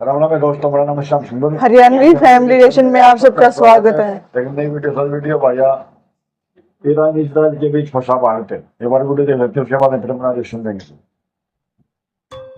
राम राम है दोस्तों, मेरा नाम है श्याम सुंदर। हरियाणवी फैमिली रेशन में आप सबका स्वागत है। लेकिन नई वीडियो भाइया, ईरान इजराइल के बीच फंसा भारत है। ये बार वीडियो देख लेते हैं, उसके बाद फिर अपना रिएक्शन देंगे।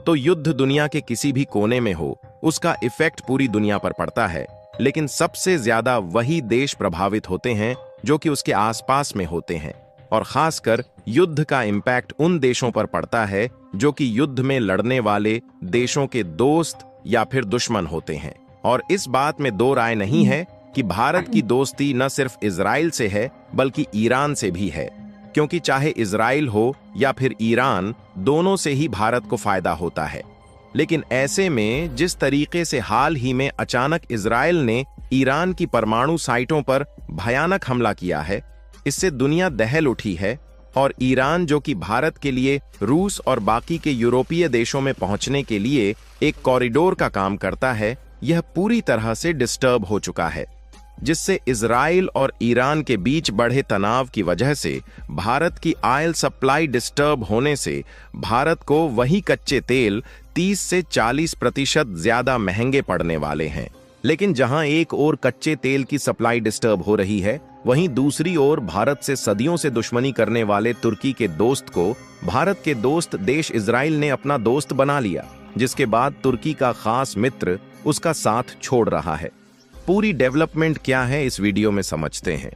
तो युद्ध दुनिया के किसी भी कोने में हो, उसका इफेक्ट पूरी दुनिया पर पड़ता है, लेकिन सबसे ज्यादा वही देश प्रभावित होते हैं जो कि उसके आसपास में होते हैं। और खासकर युद्ध का इम्पैक्ट उन देशों पर पड़ता है जो कि युद्ध में लड़ने वाले देशों के दोस्त या फिर दुश्मन होते हैं। और इस बात में दो राय नहीं है कि भारत की दोस्ती न सिर्फ इजराइल से है बल्कि ईरान से भी है, क्योंकि चाहे इजराइल हो या फिर ईरान, दोनों से ही भारत को फायदा होता है। लेकिन ऐसे में जिस तरीके से हाल ही में अचानक इजराइल ने ईरान की परमाणु साइटों पर भयानक हमला किया है, इससे दुनिया दहल उठी है। और ईरान, जो कि भारत के लिए रूस और बाकी के यूरोपीय देशों में पहुंचने के लिए एक कॉरिडोर का काम करता है, यह पूरी तरह से डिस्टर्ब हो चुका है, जिससे इजराइल और ईरान के बीच बढ़े तनाव की वजह से भारत की ऑयल सप्लाई डिस्टर्ब होने से भारत को वही कच्चे तेल 30 से 40% ज्यादा महंगे पड़ने वाले हैं। लेकिन जहां एक ओर कच्चे तेल की सप्लाई डिस्टर्ब हो रही है, वहीं दूसरी ओर भारत से सदियों से दुश्मनी करने वाले तुर्की के दोस्त को भारत के दोस्त देश इजराइल ने अपना दोस्त बना लिया, जिसके बाद तुर्की का खास मित्र उसका साथ छोड़ रहा है। पूरी डेवलपमेंट क्या है इस वीडियो में समझते हैं,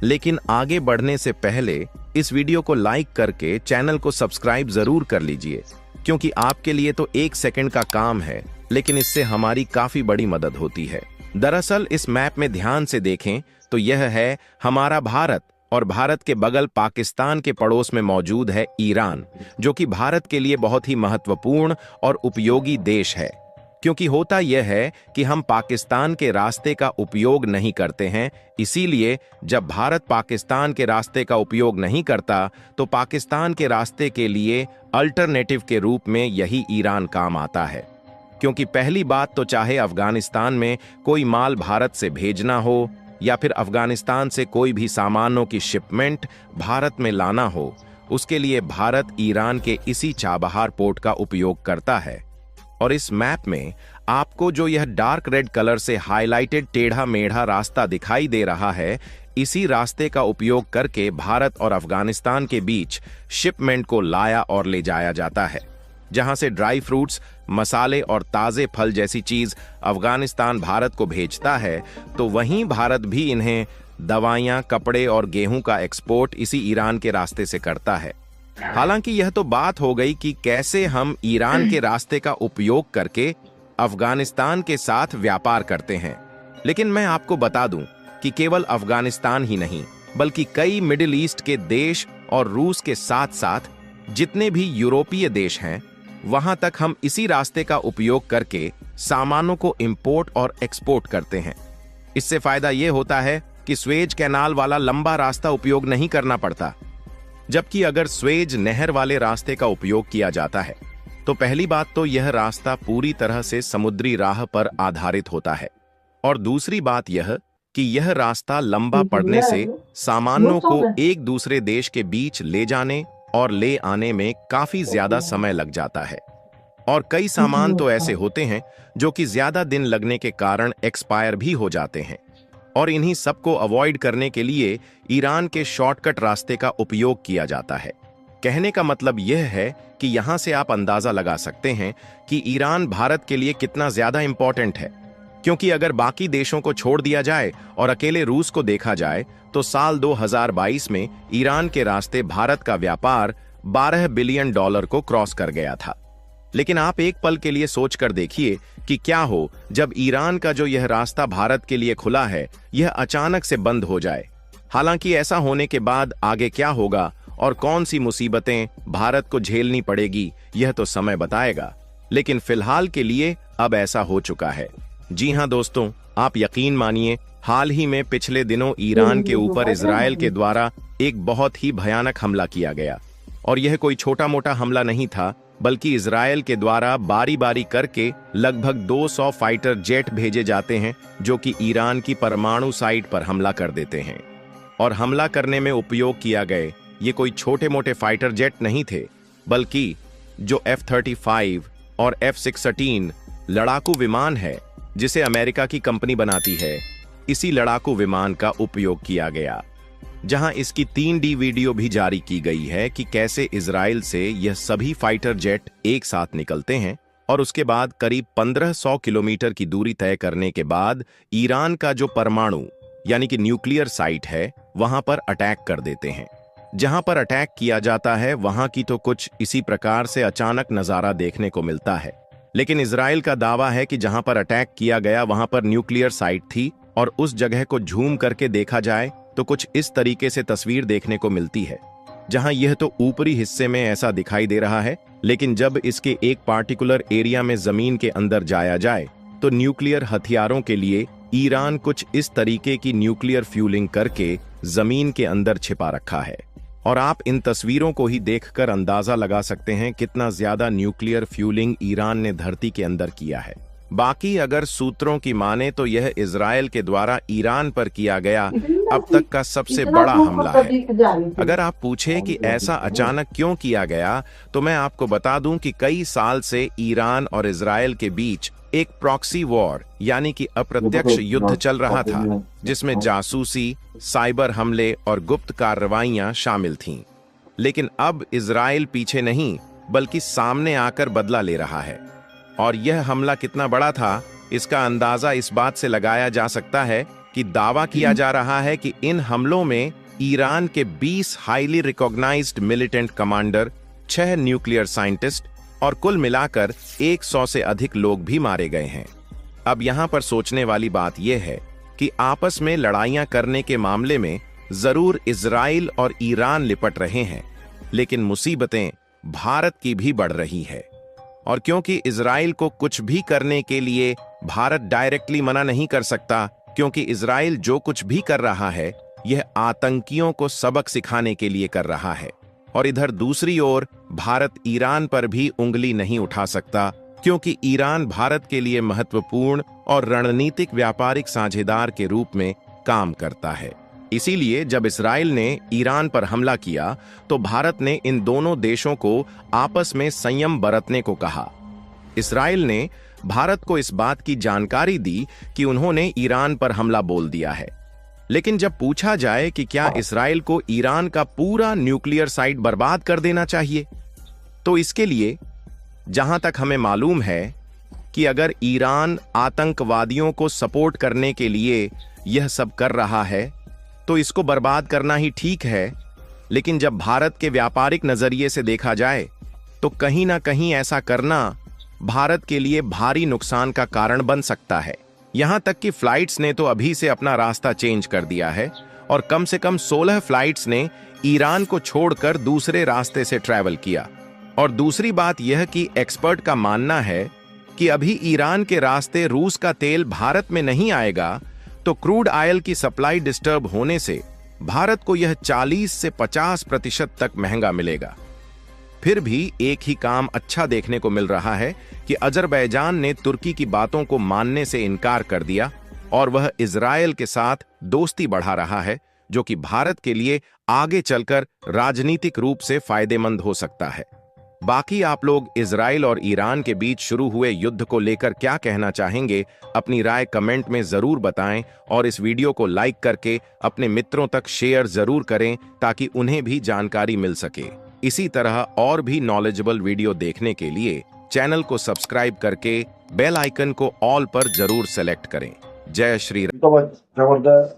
लेकिन आगे बढ़ने से पहले इस वीडियो को लाइक करके चैनल को सब्सक्राइब जरूर कर लीजिए, क्योंकि आपके लिए तो 1 सेकंड का काम है, लेकिन इससे हमारी काफी बड़ी मदद होती है। दरअसल इस मैप में ध्यान से देखें तो यह है हमारा भारत, और भारत के बगल पाकिस्तान के पड़ोस में मौजूद है ईरान, जो कि भारत के लिए बहुत ही महत्वपूर्ण और उपयोगी देश है। क्योंकि होता यह है कि हम पाकिस्तान के रास्ते का उपयोग नहीं करते हैं, इसीलिए जब भारत पाकिस्तान के रास्ते का उपयोग नहीं करता तो पाकिस्तान के रास्ते के लिए अल्टरनेटिव के रूप में यही ईरान काम आता है। क्योंकि पहली बात तो चाहे अफगानिस्तान में कोई माल भारत से भेजना हो या फिर अफगानिस्तान से कोई भी सामानों की शिपमेंट भारत में लाना हो, उसके लिए भारत ईरान के इसी चाबहार पोर्ट का उपयोग करता है। और इस मैप में आपको जो यह डार्क रेड कलर से हाईलाइटेड टेढ़ा मेढ़ा रास्ता दिखाई दे रहा है, इसी रास्ते का उपयोग करके भारत और अफगानिस्तान के बीच शिपमेंट को लाया और ले जाया जाता है। जहां से ड्राई फ्रूट्स, मसाले और ताजे फल जैसी चीज अफगानिस्तान भारत को भेजता है, तो वहीं भारत भी इन्हें दवाइयां, कपड़े और गेहूं का एक्सपोर्ट इसी ईरान के रास्ते से करता है। हालांकि यह तो बात हो गई कि कैसे हम ईरान के रास्ते का उपयोग करके अफगानिस्तान के साथ व्यापार करते हैं, लेकिन मैं आपको बता दूं कि केवल अफगानिस्तान ही नहीं बल्कि कई मिडिल ईस्ट के देश और रूस के साथ साथ जितने भी यूरोपीय देश हैं, वहां तक हम इसी रास्ते का उपयोग करके सामानों को इंपोर्ट और एक्सपोर्ट करते हैं। इससे फायदा यह होता है कि स्वेज कैनाल वाला लंबा रास्ता उपयोग नहीं करना पड़ता, जबकि अगर स्वेज नहर वाले रास्ते का उपयोग किया जाता है तो पहली बात तो यह रास्ता पूरी तरह से समुद्री राह पर आधारित होता है, और दूसरी बात यह कि यह रास्ता लंबा पड़ने से सामानों को एक दूसरे देश के बीच ले जाने और ले आने में काफी ज्यादा समय लग जाता है। और कई सामान तो ऐसे होते हैं जो कि ज्यादा दिन लगने के कारण एक्सपायर भी हो जाते हैं। और इन्हीं सबको अवॉइड करने के लिए ईरान के शॉर्टकट रास्ते का उपयोग किया जाता है। कहने का मतलब यह है कि यहां से आप अंदाजा लगा सकते हैं कि ईरान भारत के लिए कितना ज्यादा इंपॉर्टेंट है, क्योंकि अगर बाकी देशों को छोड़ दिया जाए और अकेले रूस को देखा जाए तो साल 2022 में ईरान के रास्ते भारत का व्यापार $12 बिलियन को क्रॉस कर गया था। लेकिन आप एक पल के लिए सोचकर देखिए कि क्या हो जब ईरान का जो यह रास्ता भारत के लिए खुला है, यह अचानक से बंद हो जाए। हालांकि ऐसा होने के बाद आगे क्या होगा और कौन सी मुसीबतें भारत को झेलनी पड़ेगी, यह तो समय बताएगा। लेकिन फिलहाल के लिए अब ऐसा हो चुका है। जी हां दोस्तों, आप यकीन मानिए, हाल ही में पिछले दिनों ईरान के ऊपर इजराइल के द्वारा एक बहुत ही भयानक हमला किया गया। और यह कोई छोटा मोटा हमला नहीं था, बल्कि इजराइल के द्वारा बारी बारी करके लगभग 200 फाइटर जेट भेजे जाते हैं, जो कि ईरान की परमाणु साइट पर हमला कर देते हैं। और हमला करने में उपयोग किया गए ये कोई छोटे मोटे फाइटर जेट नहीं थे, बल्कि जो F-35 और F-16 लड़ाकू विमान है जिसे अमेरिका की कंपनी बनाती है, इसी लड़ाकू विमान का उपयोग किया गया, जहां इसकी 3D वीडियो भी जारी की गई है कि कैसे इजराइल से यह सभी फाइटर जेट एक साथ निकलते हैं और उसके बाद करीब 1500 किलोमीटर की दूरी तय करने के बाद ईरान का जो परमाणु यानी कि न्यूक्लियर साइट है वहां पर अटैक कर देते हैं। जहां पर अटैक किया जाता है वहां की तो कुछ इसी प्रकार से अचानक नजारा देखने को मिलता है, लेकिन इजराइल का दावा है कि जहां पर अटैक किया गया वहां पर न्यूक्लियर साइट थी और उस जगह को झूम करके देखा जाए तो कुछ इस तरीके से तस्वीर देखने को मिलती है, जहां यह तो ऊपरी हिस्से में ऐसा दिखाई दे रहा है, लेकिन जब इसके एक पार्टिकुलर एरिया में जमीन के अंदर जाया जाए तो न्यूक्लियर हथियारों के लिए ईरान कुछ इस तरीके की न्यूक्लियर फ्यूलिंग करके जमीन के अंदर छिपा रखा है। और आप इन तस्वीरों को ही देखकर अंदाजा लगा सकते हैं कितना ज्यादा न्यूक्लियर फ्यूलिंग ईरान ने धरती के अंदर किया है। बाकी अगर सूत्रों की माने तो यह इजराइल के द्वारा ईरान पर किया गया अब तक का सबसे बड़ा हमला है। अगर आप पूछे कि ऐसा अचानक क्यों किया गया तो मैं आपको बता दूं कि कई साल से ईरान और इजराइल के बीच एक प्रॉक्सी वॉर यानी कि अप्रत्यक्ष युद्ध चल रहा था, जिसमें जासूसी, साइबर हमले और गुप्त कार्रवाइयां शामिल थीं। लेकिन अब इजराइल पीछे नहीं बल्कि सामने आकर बदला ले रहा है। और यह हमला कितना बड़ा था इसका अंदाजा इस बात से लगाया जा सकता है कि दावा किया जा रहा है कि इन हमलों में ईरान के 20 highly recognised militant commander, 6 nuclear scientist और कुल मिलाकर 100 से अधिक लोग भी मारे गए हैं। अब यहां पर सोचने वाली बात यह है कि आपस में लड़ाइयां करने के मामले में जरूर इजराइल और ईरान लिपट रहे हैं, लेकिन मुसीबतें भारत की भी बढ़ रही है। और क्योंकि इजराइल को कुछ भी करने के लिए भारत डायरेक्टली मना नहीं कर सकता, क्योंकि इजराइल जो कुछ भी कर रहा है यह आतंकियों को सबक सिखाने के लिए कर रहा है। और इधर दूसरी ओर भारत ईरान पर भी उंगली नहीं उठा सकता, क्योंकि ईरान भारत के लिए महत्वपूर्ण और रणनीतिक व्यापारिक साझेदार के रूप में काम करता है। इसीलिए जब इजराइल ने ईरान पर हमला किया तो भारत ने इन दोनों देशों को आपस में संयम बरतने को कहा। इजराइल ने भारत को इस बात की जानकारी दी कि उन्होंने ईरान पर हमला बोल दिया है, लेकिन जब पूछा जाए कि क्या इजराइल को ईरान का पूरा न्यूक्लियर साइट बर्बाद कर देना चाहिए, तो इसके लिए जहां तक हमें मालूम है कि अगर ईरान आतंकवादियों को सपोर्ट करने के लिए यह सब कर रहा है तो इसको बर्बाद करना ही ठीक है, लेकिन जब भारत के व्यापारिक नजरिए से देखा जाए तो कहीं ना कहीं ऐसा करना भारत के लिए भारी नुकसान का कारण बन सकता है। यहां तक कि फ्लाइट्स ने तो अभी से अपना रास्ता चेंज कर दिया है और कम से कम 16 फ्लाइट्स ने ईरान को छोड़कर दूसरे रास्ते से ट्रैवल किया। और दूसरी बात यह कि एक्सपर्ट का मानना है कि अभी ईरान के रास्ते रूस का तेल भारत में नहीं आएगा तो क्रूड ऑयल की सप्लाई डिस्टर्ब होने से भारत को यह 40 से 50% तक महंगा मिलेगा। फिर भी एक ही काम अच्छा देखने को मिल रहा है कि अजरबैजान ने तुर्की की बातों को मानने से इनकार कर दिया और वह इजराइल के साथ दोस्ती बढ़ा रहा है, जो कि भारत के लिए आगे चलकर राजनीतिक रूप से फायदेमंद हो सकता है। बाकी आप लोग इजराइल और ईरान के बीच शुरू हुए युद्ध को लेकर क्या कहना चाहेंगे, अपनी राय कमेंट में जरूर बताएं और इस वीडियो को लाइक करके अपने मित्रों तक शेयर जरूर करें ताकि उन्हें भी जानकारी मिल सके। इसी तरह और भी नॉलेजेबल वीडियो देखने के लिए चैनल को सब्सक्राइब करके बेल आइकन को ऑल पर जरूर सेलेक्ट करें। जय श्री राम। तो जबरदस्त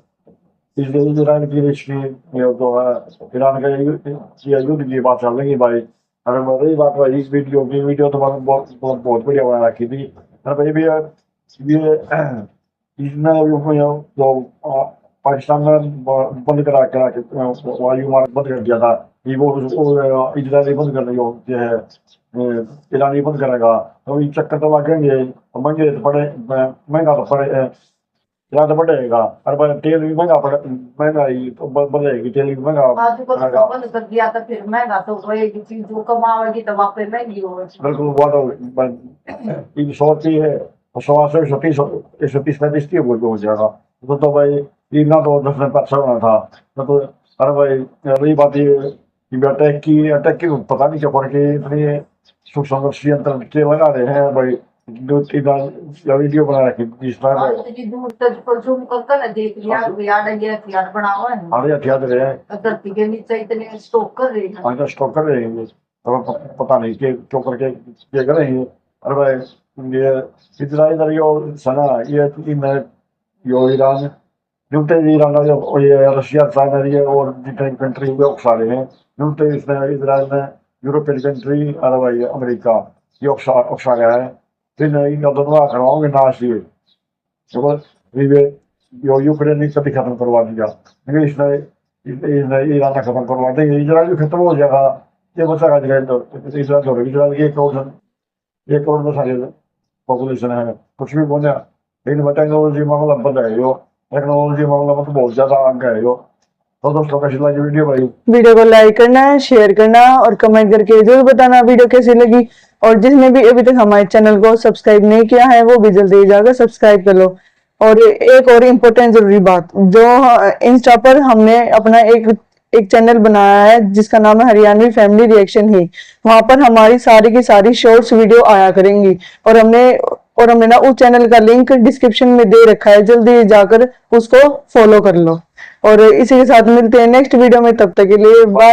ईरान की रिश्ते तो ईरान का युद्ध की बात चल रही भाई। अगर रही बात भाई इस वीडियो तो बहुत बढ़िया बना रखी थी। भाई भी ये इसने तो पाकिस्तान में बंद करा के वायु मार्ग बंद कर दिया था, ये वो इजराइल बंद करने जो है ईरानी बंद करेगा, तो इस चक्कर तो लगेंगे महंगे तो पड़े, महंगा तो पड़े, ज़्यादा बढ़ेगा। और तेल भी महंगाई तो बढ़ेगी, तेल भी महंगा बंद कर दिया तो फिर महंगा तो होएगी, चीज जो कमाएगी तो वहाँ पे महंगी होगी। बिल्कुल वो तो 130 है, 130-135 हो जाएगा। तो भाई इतना तो 10 में पैसा होना था। तो अरे भाई रही बात ये अटैक की पता नहीं क्या पड़ के इतने सुख संघर्ष यंत्र के लगा रहे हैं भाई। 2-3 वीडियो बना रखी जिसमें और इतनी दूर तक पर जूम करके ना देख लिया याद है ये हथियार बना हुआ है हमारे हथियार रहे हैं, धरती के नीचे इतने स्टॉक कर रहे हैं। हमारे स्टॉक कर रहे हैं, तो पता नहीं कि क्यों करके ये कर रहे हैं। अरे भाई ये इजराइल यो सना ये मैं यो ईरान न्यूटे ईरान जो ये रशिया चाइना ये और जितने कंट्री हुए सारे हैं न्यूटे इसमें इजराइल में यूरोपियन कंट्री अरे भाई अमेरिका ये उकसा गया है। फिर इन दोनों करवाओगे नाश ये तो ये यो यूक्रेन कभी खत्म करवा दिया लेकिन इसने ईरान ने खत्म करवा देंगे, इजराइल भी खत्म हो जाएगा। ये बचा इजराइल तो इजराइल की 1 करोड़ में सारी पॉपुलेशन है, कुछ भी बोले लेकिन टेक्नोलॉजी मामला बंद है यो, टेक्नोलॉजी मामला में तो बहुत ज्यादा आगे है यो। तो दोस्तों कैसी लगी वीडियो भाई? वीडियो को लाइक करना है, शेयर करना और कमेंट करके जरूर बताना वीडियो कैसी लगी। और जिसने भी अभी तक हमारे चैनल को सब्सक्राइब नहीं किया है वो भी जल्दी जाकर सब्सक्राइब कर लो। और एक और इम्पोर्टेंट जरूरी बात, जो इंस्टा पर हमने अपना एक चैनल बनाया है जिसका नाम है हरियाणवी फैमिली रिएक्शन ही, वहां पर हमारी सारी की सारी शॉर्ट्स वीडियो आया करेंगी और हमने ना उस चैनल का लिंक डिस्क्रिप्शन में दे रखा है, जल्दी जाकर उसको फॉलो कर लो। और इसी के साथ मिलते हैं नेक्स्ट वीडियो में, तब तक के लिए बाय।